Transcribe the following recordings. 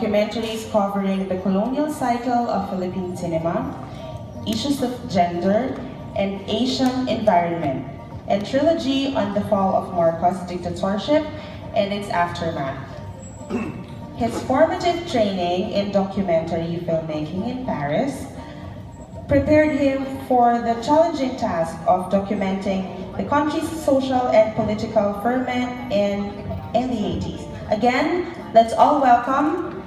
documentaries covering the colonial cycle of Philippine cinema, issues of gender, and Asian environment, and trilogy on the fall of Marcos dictatorship and its aftermath. His formative training in documentary filmmaking in Paris prepared him for the challenging task of documenting the country's social and political ferment in the 80s. Again, let's all welcome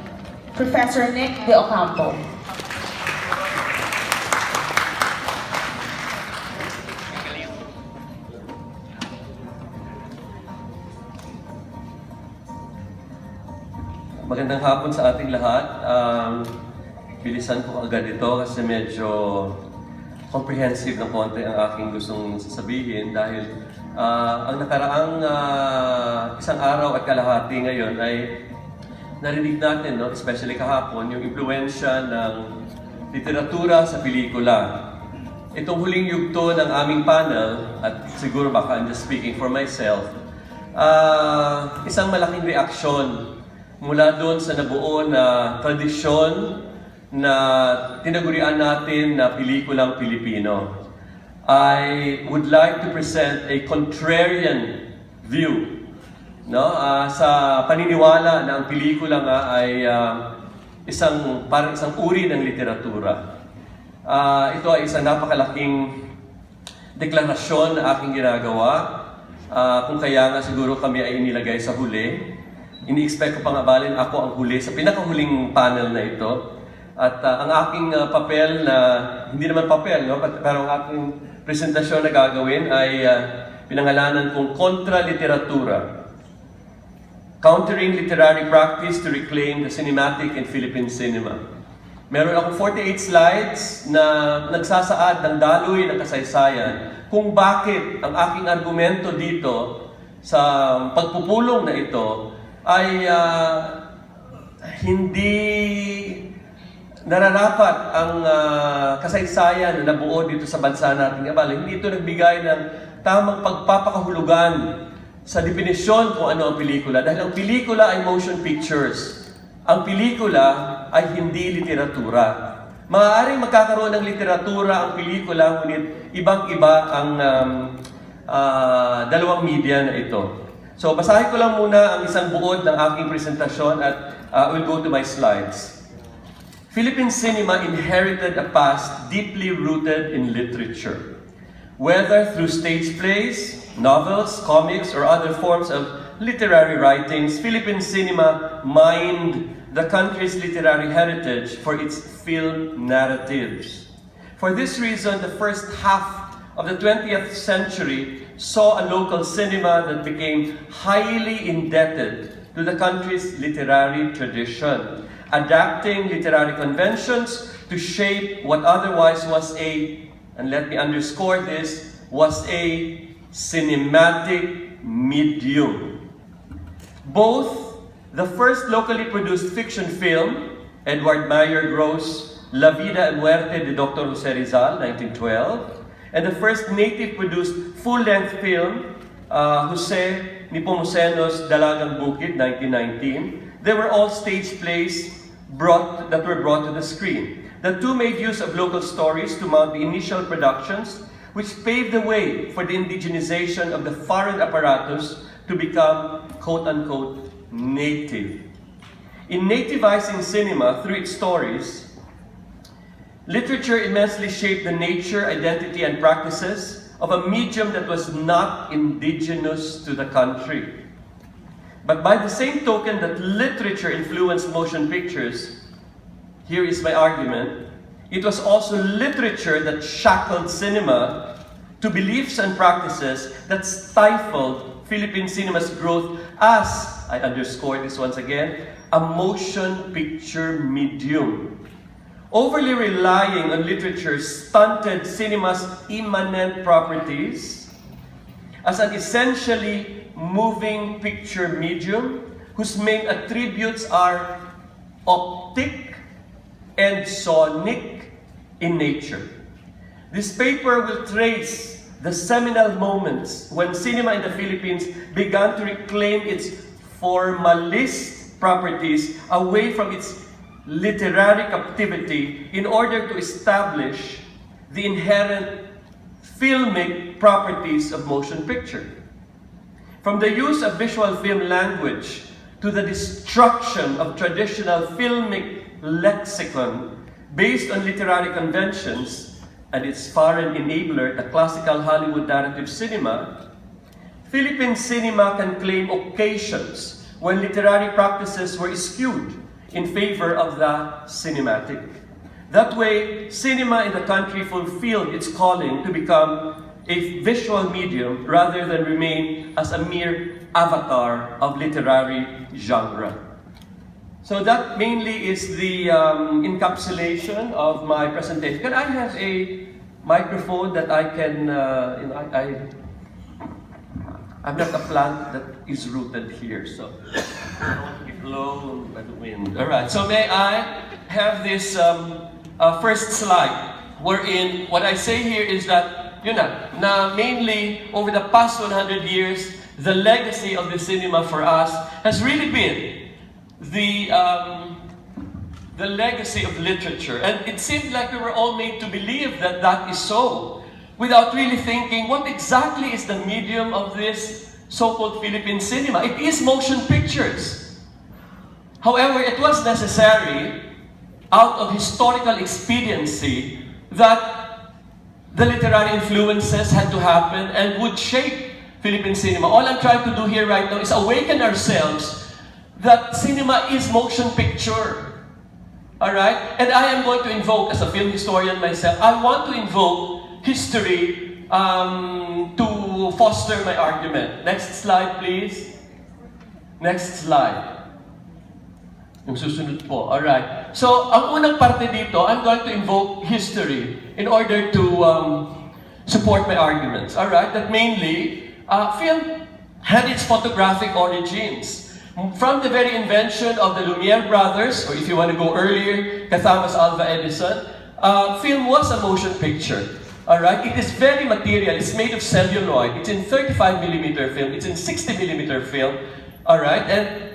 Professor Nick Deocampo. Magandang hapon sa ating lahat. Bilisan ko agad ito kasi medyo comprehensive ng konti ang aking gustong sasabihin dahil ang nakaraang isang araw at kalahati ngayon ay narinig natin, no, especially kahapon, yung impluwensya ng literatura sa pelikula. Itong huling yugto ng aming panel, at siguro baka I'm just speaking for myself, isang malaking reaksyon mula doon sa nabuo na tradisyon na tinagurian natin na pelikulang Pilipino. I would like to present a contrarian view, no? Sa paniniwala na ang pelikula nga ay parang isang uri ng literatura. Ito ay isang napakalaking deklarasyon na aking ginagawa, kung kaya nga siguro kami ay inilagay sa huli. Ini-expect ko pang abalin ako ang huli sa pinakahuling panel na ito. At ang aking papel na, hindi naman papel, no? Pero ang aking presentasyon na gagawin ay pinangalanan kong Kontra Literatura. Countering Literary Practice to Reclaim the Cinematic in Philippine Cinema. Meron akong 48 slides na nagsasaad ng daloy ng kasaysayan kung bakit ang aking argumento dito sa pagpupulong na ito ay hindi nararapat ang kasaysayan na nabuo dito sa bansa natin. Hindi ito nagbigay ng tamang pagpapakahulugan sa definisyon kung ano ang pelikula. Dahil ang pelikula ay motion pictures. Ang pelikula ay hindi literatura. Maaaring magkakaroon ng literatura ang pelikula, ngunit ibang-iba ang dalawang media na ito. So, basahin ko lang muna ang isang buod ng aking presentasyon at we'll go to my slides. Philippine cinema inherited a past deeply rooted in literature. Whether through stage plays, novels, comics, or other forms of literary writings, Philippine cinema mined the country's literary heritage for its film narratives. For this reason, the first half of the 20th century saw a local cinema that became highly indebted to the country's literary tradition, adapting literary conventions to shape what otherwise was and let me underscore this, was a cinematic medium. Both the first locally produced fiction film, Edward Meyer Gross' La Vida y Muerte de Dr. Jose Rizal, 1912, and the first native-produced full-length film, Jose Nepomucenu's Dalagang Bukid, 1919. They were all stage plays that were brought to the screen. The two made use of local stories to mount the initial productions, which paved the way for the indigenization of the foreign apparatus to become, quote-unquote, native. In nativizing cinema through its stories, literature immensely shaped the nature, identity, and practices of a medium that was not indigenous to the country. But by the same token that literature influenced motion pictures, here is my argument, it was also literature that shackled cinema to beliefs and practices that stifled Philippine cinema's growth as, I underscore this once again, a motion picture medium. Overly relying on literature stunted cinema's immanent properties as an essentially moving picture medium whose main attributes are optic and sonic in nature. This paper will trace the seminal moments when cinema in the Philippines began to reclaim its formalist properties away from its literary captivity in order to establish the inherent filmic properties of motion picture. From the use of visual film language to the destruction of traditional filmic lexicon based on literary conventions and its foreign enabler, the classical Hollywood narrative cinema, Philippine cinema can claim occasions when literary practices were skewed in favor of the cinematic. That way, cinema in the country fulfilled its calling to become a visual medium rather than remain as a mere avatar of literary genre. So that mainly is the encapsulation of my presentation. Can I have a microphone that I can, I'm not a plant that is rooted here, so I don't want to be blown by the wind. All right, so may I have this first slide, wherein what I say here is that, na mainly over the past 100 years, the legacy of the cinema for us has really been the legacy of literature. And it seemed like we were all made to believe that that is so, without really thinking what exactly is the medium of this so-called Philippine cinema. It is motion pictures. However, it was necessary, out of historical expediency, that the literary influences had to happen and would shape Philippine cinema. All I'm trying to do here right now is awaken ourselves that cinema is motion picture. Alright? And I am going to invoke, as a film historian myself, I want to invoke history to foster my argument. Next slide, please. Next slide. Yung susunod po. Alright. So, ang unang parte dito, I'm going to invoke history in order to support my arguments. Alright? That mainly, film had its photographic origins. From the very invention of the Lumiere brothers, or if you want to go earlier, Thomas Alva Edison, film was a motion picture. Alright? It is very material. It's made of celluloid. It's in 35mm film. It's in 60mm film. Alright? And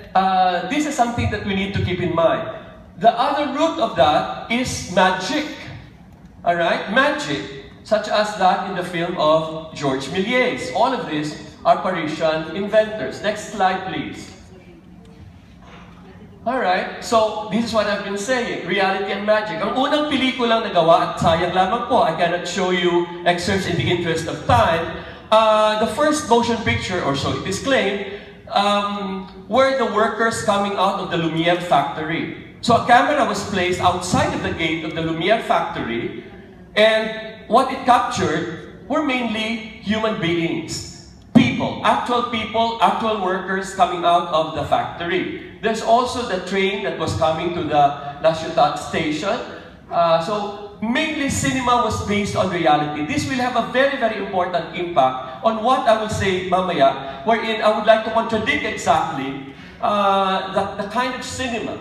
this is something that we need to keep in mind. The other root of that is magic. Alright? Magic, such as that in the film of George Méliès. All of these are Parisian inventors. Next slide, please. Alright, so this is what I've been saying, reality and magic. Ang unang pelikulang nagawa, at sayang lamang po, I cannot show you excerpts in the interest of time, the first motion picture, or so it is claimed, were the workers coming out of the Lumiere factory. So a camera was placed outside of the gate of the Lumiere factory, and what it captured were mainly human beings, people, actual workers coming out of the factory. There's also the train that was coming to the La Ciutat station. So mainly cinema was based on reality. This will have a very, very important impact on what I will say mamaya, wherein I would like to contradict exactly the kind of cinema,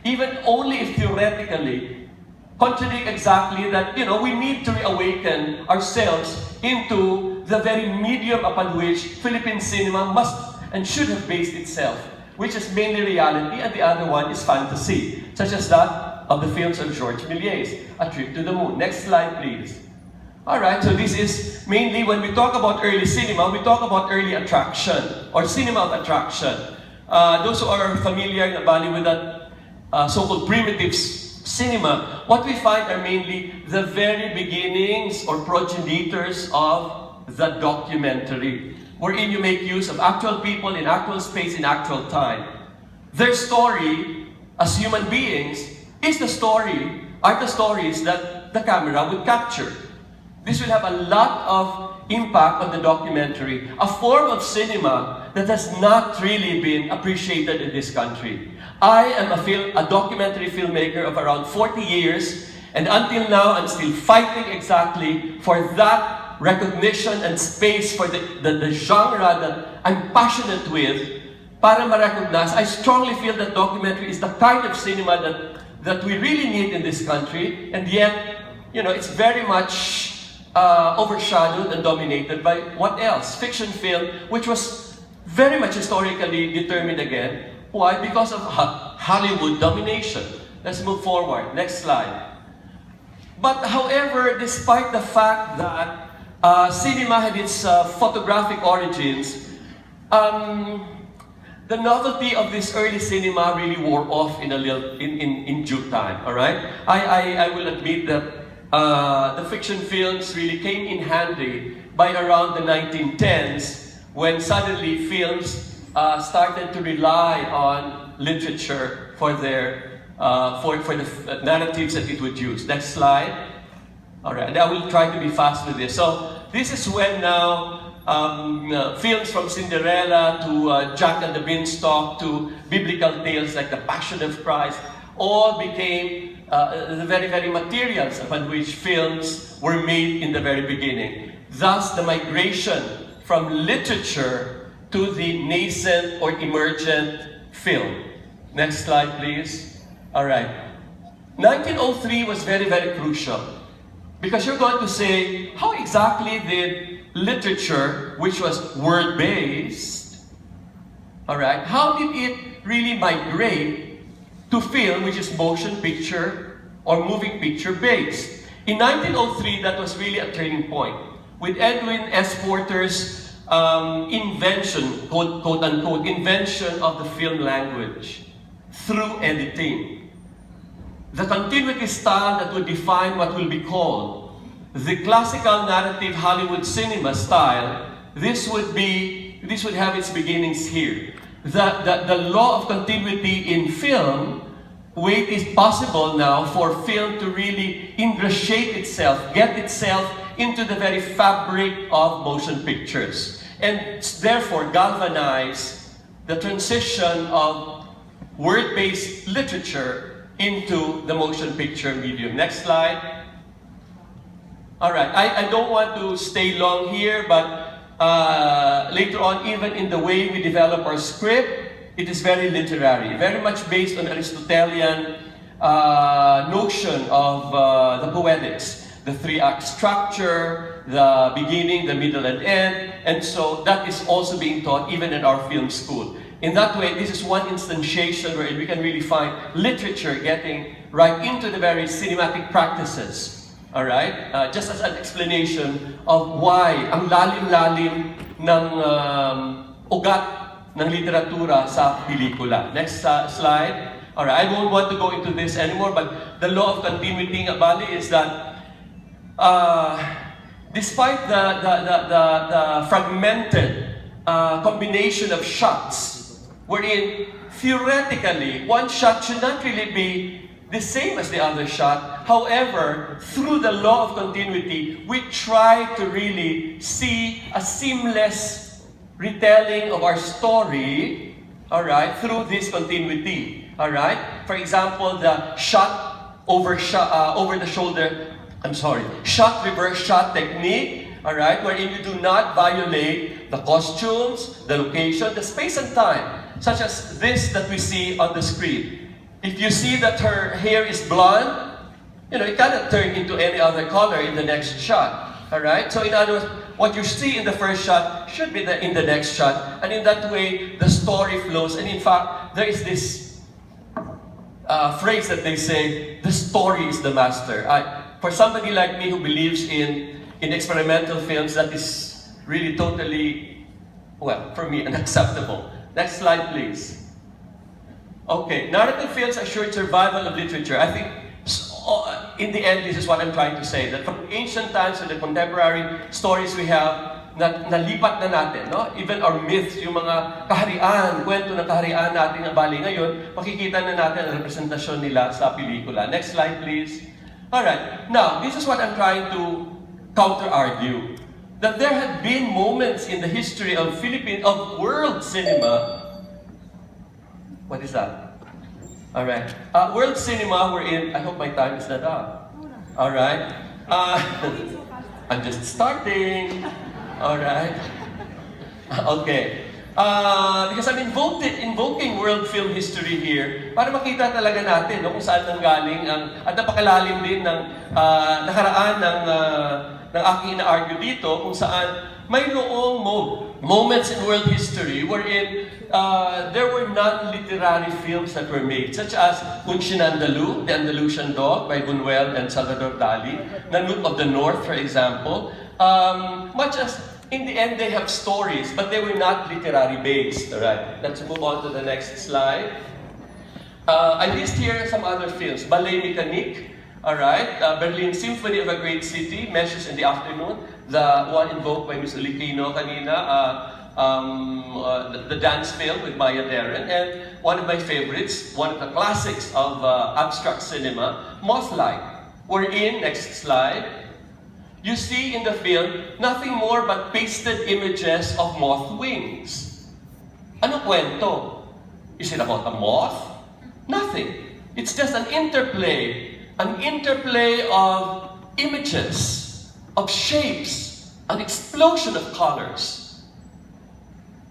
even only if theoretically, contradict exactly that, we need to reawaken ourselves into the very medium upon which Philippine cinema must and should have based itself, which is mainly reality, and the other one is fantasy, such as that of the films of George Méliès, A Trip to the Moon. Next slide, please. Alright, so this is mainly, when we talk about early cinema, we talk about early attraction, or cinema of attraction. Those who are familiar with that so-called primitive cinema, what we find are mainly the very beginnings or progenitors of the documentary, wherein you make use of actual people in actual space in actual time. Their story, as human beings, are the stories that the camera would capture. This will have a lot of impact on the documentary, a form of cinema that has not really been appreciated in this country. I am a documentary filmmaker of around 40 years, and until now, I'm still fighting exactly for that recognition and space for the genre that I'm passionate with para ma-recognize. I strongly feel that documentary is the kind of cinema that we really need in this country, and yet, it's very much overshadowed and dominated by what else? Fiction film, which was very much historically determined again, Why? Because of Hollywood domination. Let's move forward. Next slide. But however, despite the fact that cinema had its photographic origins, the novelty of this early cinema really wore off in due time. All right, I will admit that the fiction films really came in handy by around the 1910s, when suddenly films started to rely on literature for their for the narratives that it would use. Next slide. All right, and I will try to be fast with this. So this is when now films from Cinderella to Jack and the Beanstalk to biblical tales like the Passion of Christ all became the very, very materials upon which films were made in the very beginning. Thus, the migration from literature to the nascent or emergent film. Next slide, please. All right. 1903 was very, very crucial, because you're going to say, how exactly did literature, which was word-based, all right, how did it really migrate to film, which is motion picture or moving picture based? In 1903, that was really a turning point, with Edwin S. Porter's invention, quote unquote, invention of the film language through editing. The continuity style that would define what will be called the classical narrative Hollywood cinema style. This would have its beginnings here. The law of continuity in film, where it is possible now for film to really ingratiate itself, get itself into the very fabric of motion pictures, and therefore galvanize the transition of word-based literature into the motion picture medium. Next slide. All right, I don't want to stay long here, but later on, even in the way we develop our script, it is very literary, very much based on Aristotelian notion of the poetics, the three-act structure, the beginning, the middle, and end, and so that is also being taught even in our film school. In that way, this is one instantiation where we can really find literature getting right into the very cinematic practices. All right? Just as an explanation of why ang lalim-lalim ng ugat ng literatura sa pelikula. Next slide. All right, I don't want to go into this anymore, but the law of continuity nga bali is that despite the fragmented combination of shots, wherein theoretically one shot should not really be the same as the other shot. However, through the law of continuity, we try to really see a seamless retelling of our story, all right, through this continuity, all right? For example, the shot over the shoulder, shot reverse shot technique, all right, wherein you do not violate the costumes, the location, the space and time, such as this that we see on the screen. If you see that her hair is blonde, it cannot turn into any other color in the next shot. All right? So in other words, what you see in the first shot should be in the next shot. And in that way, the story flows. And in fact, there is this phrase that they say, the story is the master. For somebody like me who believes in experimental films, that is really totally, well, for me, unacceptable. Next slide, please. Okay, narrative films assured survival of literature. I think, in the end, this is what I'm trying to say, that from ancient times to the contemporary stories we have, nalipat na natin, no? Even our myths, yung mga kaharian, kwento ng kaharian natin na bali ngayon, makikita na natin ang representasyon nila sa pelikula. Next slide, please. Alright, now, this is what I'm trying to counter-argue. That there had been moments in the history of world cinema. What is that? All right. World cinema, we're in. I hope my time is not up. All right. I'm just starting. All right. Okay. Because I'm invoking world film history here para makita talaga natin kung saan nanggaling at napakalalim din ng nakaraan ng aking ina-argue dito, kung saan mayroong mode moments in world history wherein there were non-literary films that were made, such as Un Shinandalu, The Andalusian Dog by Buñuel and Salvador Dali, Nanook of the North, for example. Much as in the end they have stories, but they were not literary based. All right, let's move on to the next slide. I list here some other films. Ballet Mécanique, all right, Berlin Symphony of a Great City, Meshes in the Afternoon, the one invoked by Ms. Uliquino kanina, the dance film with Maya Deren, and one of my favorites, one of the classics of abstract cinema, Mothlight. Wherein, next slide, you see in the film nothing more but pasted images of moth wings. Ano kwento? Is it about a moth? Nothing. It's just an interplay of images, of shapes, an explosion of colors.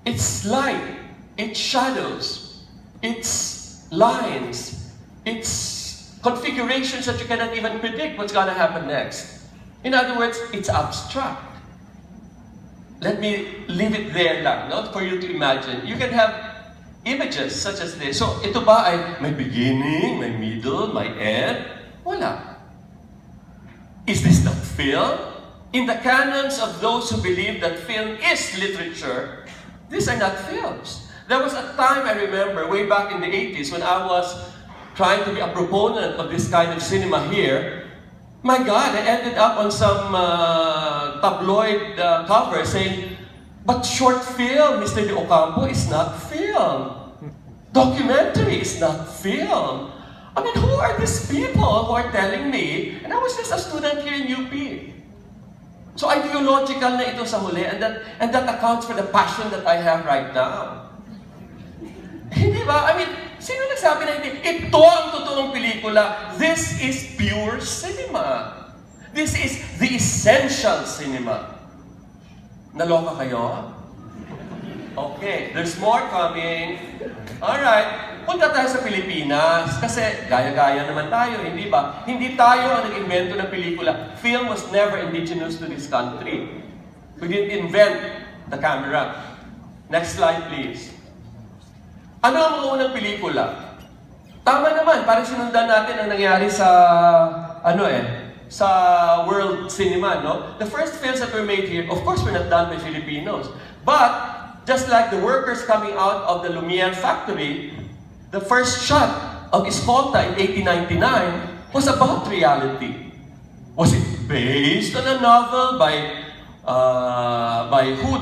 It's light, it's shadows, it's lines, it's configurations that you cannot even predict what's going to happen next. In other words, it's abstract. Let me leave it there lang, not for you to imagine. You can have images such as this. So, ito ba ay may beginning, may middle, may end? Wala. Is this not film? In the canons of those who believe that film is literature, these are not films. There was a time, I remember, way back in the 80s, when I was trying to be a proponent of this kind of cinema here. My God, I ended up on some tabloid cover saying, but short film, Mr. Deocampo, is not film. Documentary is not film. I mean, who are these people who are telling me? And I was just a student here in UP. So ideological na ito sa huli, and that accounts for the passion that I have right now. Hindi ba? I mean, sino nagsabi na hindi? Ito ang totoong pelikula. This is pure cinema. This is the essential cinema. Naloka kayo? Okay, there's more coming. Alright, punta tayo sa Pilipinas. Kasi gaya-gaya naman tayo, hindi ba? Hindi tayo ang nag-invento ng pelikula. Film was never indigenous to this country. We didn't invent the camera. Next slide, please. Ano ang mga unang pelikula? Tama naman, parang sinundan natin ang nangyari sa, sa world cinema, no? The first films that were made here, of course, were not done by Filipinos. But, just like the workers coming out of the Lumiere factory, the first shot of Escolta in 1899 was about reality. Was it based on a novel by who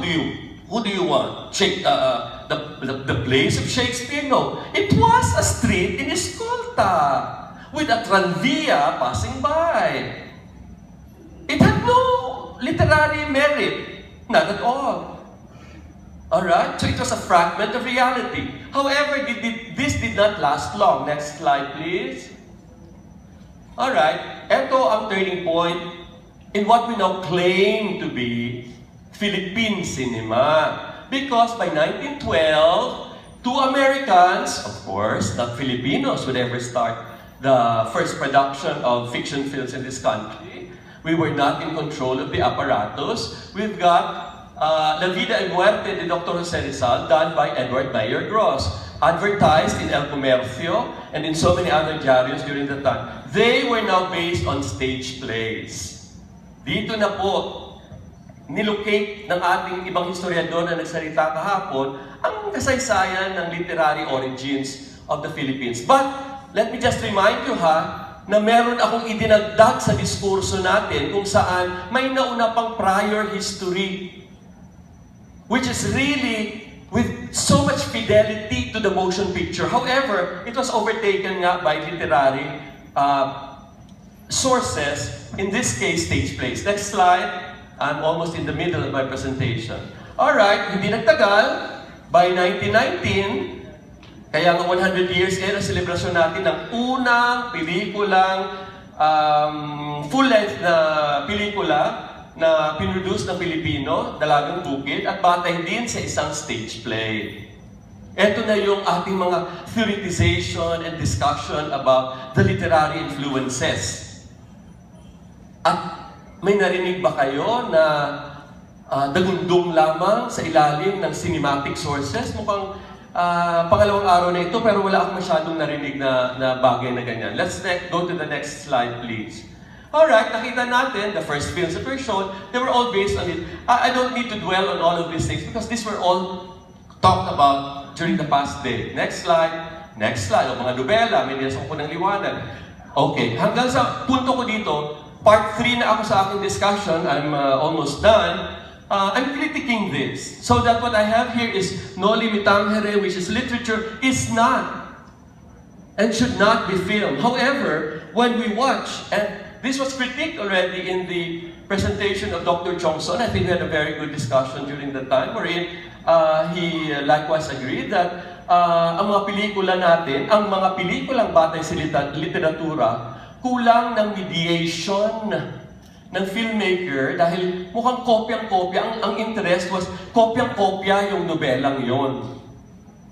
do you want? The plays of Shakespeare? No. It was a street in Escolta with a tranvia passing by. It had no literary merit, not at all. Alright, so it was a fragment of reality. However, this did not last long. Next slide, please. Alright, ito ang turning point in what we now claim to be Philippine cinema. Because by 1912, two Americans, of course, not Filipinos, would ever start the first production of fiction films in this country. We were not in control of the apparatus. We've got La Vida y Muerte de Dr. Jose Rizal, done by Edward Mayer Gross, advertised in El Comercio and in so many other diarios during the time. They were now based on stage plays. Dito na po, nilocate ng ating ibang historiador na nagsalita kahapon ang kasaysayan ng literary origins of the Philippines. But, let me just remind you na meron akong idinagdag sa diskurso natin kung saan may nauna pang prior history, which is really with so much fidelity to the motion picture. However, it was overtaken nga by literary sources, in this case, stage plays. Next slide. I'm almost in the middle of my presentation. Alright, hindi nagtagal. By 1919, kaya nga 100 years ngayon ang selebrasyon natin ng unang pelikulang, full-length na pelikula na pinroduce ng Pilipino, Dalagang Bukid, at batay din sa isang stage play. Ito na yung ating mga theoretization and discussion about the literary influences. At may narinig ba kayo na dagundong lamang sa ilalim ng cinematic sources. Mukhang pangalawang araw na ito, pero wala akong masyadong narinig na bagay na ganyan. Let's go to the next slide, please. Alright, nakita natin, the first films that were shown, they were all based on it. I don't need to dwell on all of these things because these were all talked about during the past day. Next slide. Next slide. O mga nobela, may nilasong ko ng liwanag. Okay, hanggang sa punto ko dito, part 3 na ako sa aking discussion, I'm almost done. I'm critiquing this. So that what I have here is no limitangere, which is literature, is not and should not be filmed. However, when we watch, and this was critiqued already in the presentation of Dr. Tiongson. I think we had a very good discussion during the time wherein he likewise agreed that ang mga pelikula natin, ang mga pelikulang batay sa literatura, kulang ng mediation ng filmmaker dahil mukhang kopyang-kopya. Ang interest was kopyang-kopya yung nobelang yon.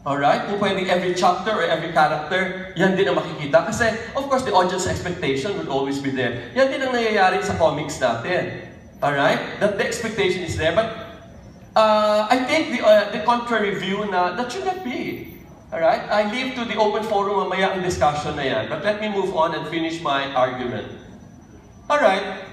Alright? Kung pwedeng every chapter or every character, yan din ang makikita. Kasi, of course, the audience expectation would always be there. Yan din ang nangyayari sa comics natin. Alright? That the expectation is there. But, I take the contrary view na that should not be. Alright? I leave to the open forum mamaya ang discussion na yan. But let me move on and finish my argument. Alright?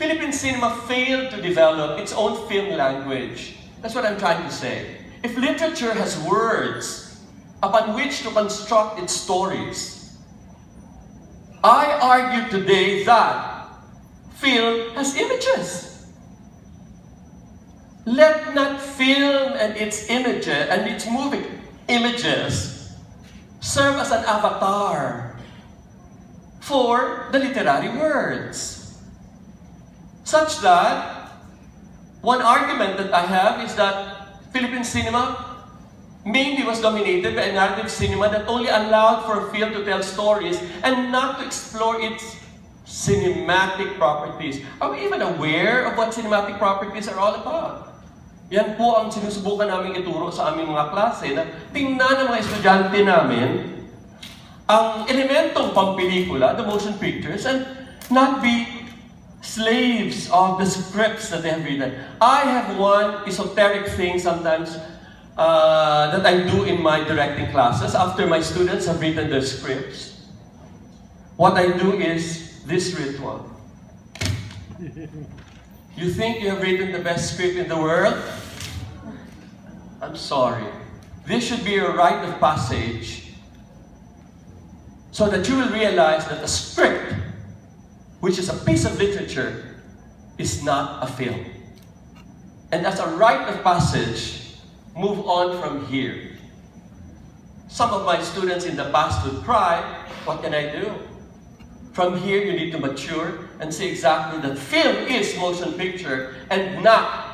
Philippine cinema failed to develop its own film language. That's what I'm trying to say. If literature has words upon which to construct its stories, I argue today that film has images. Let not film and its images and its moving images serve as an avatar for the literary words. Such that one argument that I have is that Philippine cinema mainly was dominated by a narrative cinema that only allowed for film to tell stories and not to explore its cinematic properties. Are we even aware of what cinematic properties are all about? Yan po ang sinusubukan namin ituro sa aming mga klase na tingnan ng mga estudyante namin ang elementong pampelikula, the motion pictures, and not be slaves of the scripts that they have written. I have one esoteric thing sometimes that I do in my directing classes after my students have written their scripts. What I do is this ritual. You think you have written the best script in the world? I'm sorry. This should be a rite of passage so that you will realize that a script, which is a piece of literature, is not a film. And as a rite of passage, move on from here. Some of my students in the past would cry, what can I do? From here, you need to mature and see exactly that film is motion picture and not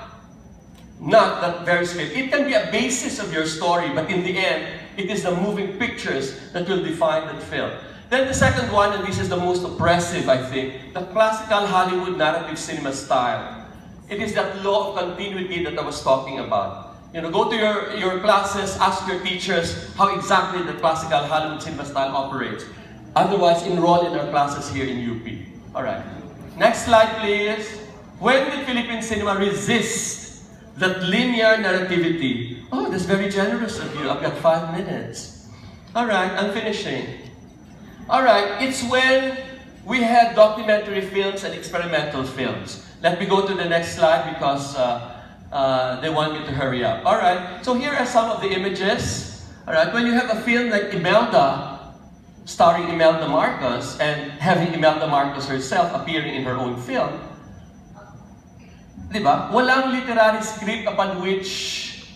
that very script. It can be a basis of your story, but in the end, it is the moving pictures that will define that film. Then the second one, and this is the most oppressive, I think, the classical Hollywood narrative cinema style. It is that law of continuity that I was talking about. You know, go to your classes, ask your teachers how exactly the classical Hollywood cinema style operates. Otherwise, enroll in our classes here in UP. All right. Next slide, please. When did Philippine cinema resist that linear narrativity? Oh, that's very generous of you. I've got 5 minutes. All right, I'm finishing. All right, it's when we had documentary films and experimental films. Let me go to the next slide because they want me to hurry up. All right, so here are some of the images. All right, when you have a film like Imelda, starring Imelda Marcos, and having Imelda Marcos herself appearing in her own film, di ba? Walang literary script upon which,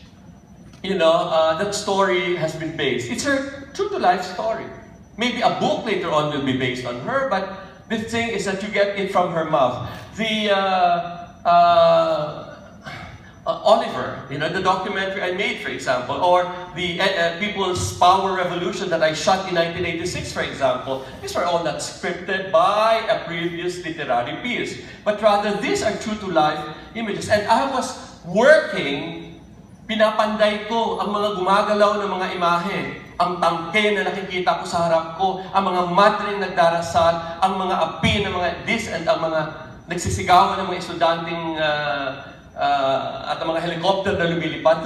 you know, that story has been based. It's her true-to-life story. Maybe a book later on will be based on her, but the thing is that you get it from her mouth. The Oliver, you know, the documentary I made, for example, or the People's Power Revolution that I shot in 1986, for example, these are all not scripted by a previous literary piece, but rather these are true-to-life images. And I was working, pinapanday ko ang mga gumagalaw ng mga imahe, ang tangke na nakikita ko sa harap ko, ang mga madring nagdarasal, ang mga api ng mga this and ang mga nagsisigawan ng mga estudyanteng at ang mga helicopter na lumilipad.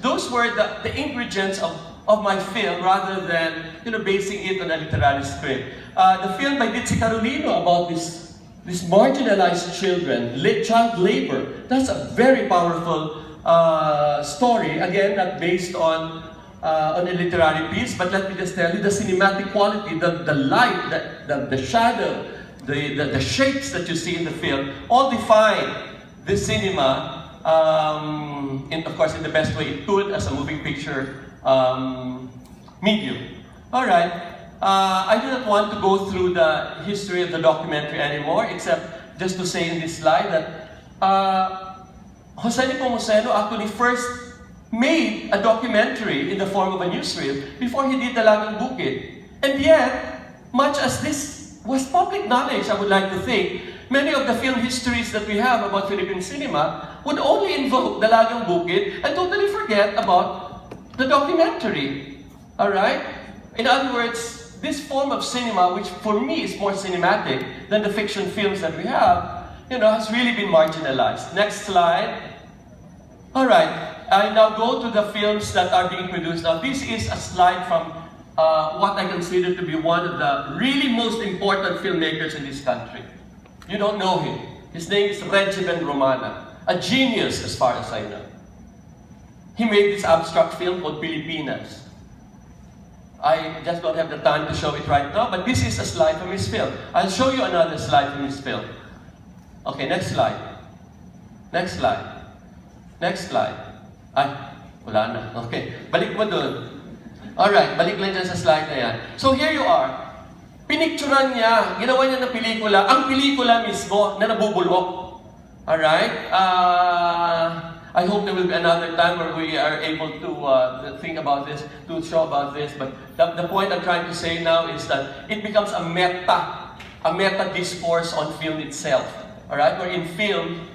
Those were the ingredients of my film rather than basing it on a literary script. The film by Ditzi Carolino about these marginalized children, child labor, that's a very powerful story. Again, not based on a literary piece, but let me just tell you, the cinematic quality, the light, the shadow, the shapes that you see in the film, all define this cinema, of course, in the best way it could as a moving picture medium. All right. I do not want to go through the history of the documentary anymore, except just to say in this slide that Jose Nepomuceno actually first made a documentary in the form of a newsreel before he did Dalagang Bukid. And yet, much as this was public knowledge, I would like to think, many of the film histories that we have about Philippine cinema would only invoke Dalagang Bukid and totally forget about the documentary. Alright? In other words, this form of cinema, which for me is more cinematic than the fiction films that we have, has really been marginalized. Next slide. Alright, I now go to the films that are being produced. Now, this is a slide from what I consider to be one of the really most important filmmakers in this country. You don't know him. His name is Regimen Romana, a genius as far as I know. He made this abstract film called Pilipinas. I just don't have the time to show it right now, but this is a slide from his film. I'll show you another slide from his film. Okay, next slide. Next slide. Next slide. Ay, wala na. Okay, balik mo dun. Alright, balik lang dyan sa slide na yan. So here you are. Pinicturan niya, ginawa niya ng pelikula, ang pelikula mismo na nabubulok. Alright? I hope there will be another time where we are able to think about this, to show about this. But the point I'm trying to say now is that it becomes a meta discourse on film itself. Alright? Wherein film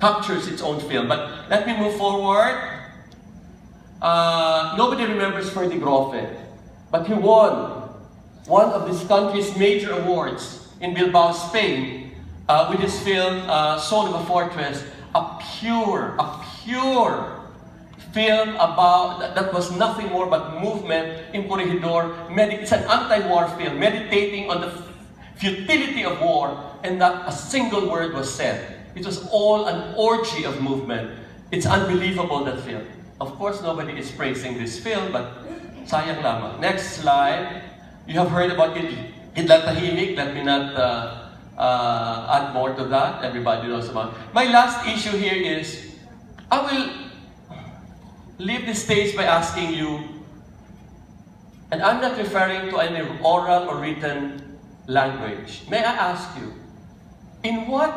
captures its own film. But let me move forward. Nobody remembers Ferdi Grofe, but he won one of this country's major awards in Bilbao, Spain, with his film Soul of a Fortress, a pure film about that was nothing more but movement in Corregidor. It's an anti-war film, meditating on the futility of war, and not a single word was said. It was all an orgy of movement. It's unbelievable, that film. Of course, nobody is praising this film, but sayang lamang. Next slide. You have heard about Kidlat Tahimik. Let me not add more to that. Everybody knows about it. My last issue here is, I will leave the stage by asking you, and I'm not referring to any oral or written language. May I ask you, in what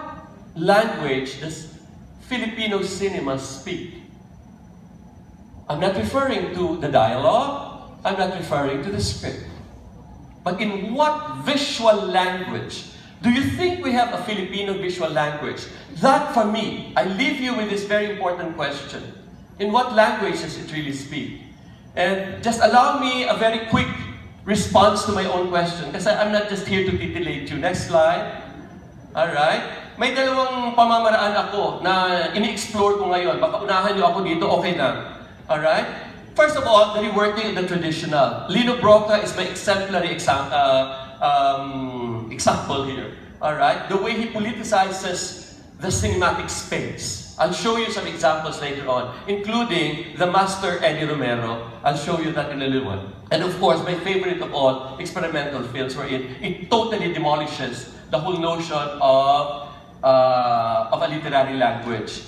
language does Filipino cinema speak? I'm not referring to the dialogue. I'm not referring to the script. But in what visual language do you think we have a Filipino visual language? That, for me, I leave you with this very important question. In what language does it really speak? And just allow me a very quick response to my own question, because I'm not just here to titillate you. Next slide. Alright. May dalawang pamamaraan ako na ini-explore ko ngayon. Baka unahan niyo ako dito, okay na. Alright? First of all, the reworking of the traditional. Lino Broca is my exemplary example here. Alright? The way he politicizes the cinematic space. I'll show you some examples later on, including the master Eddie Romero. I'll show you that in a little while. And of course, my favorite of all, experimental films, wherein it totally demolishes the whole notion of a literary language.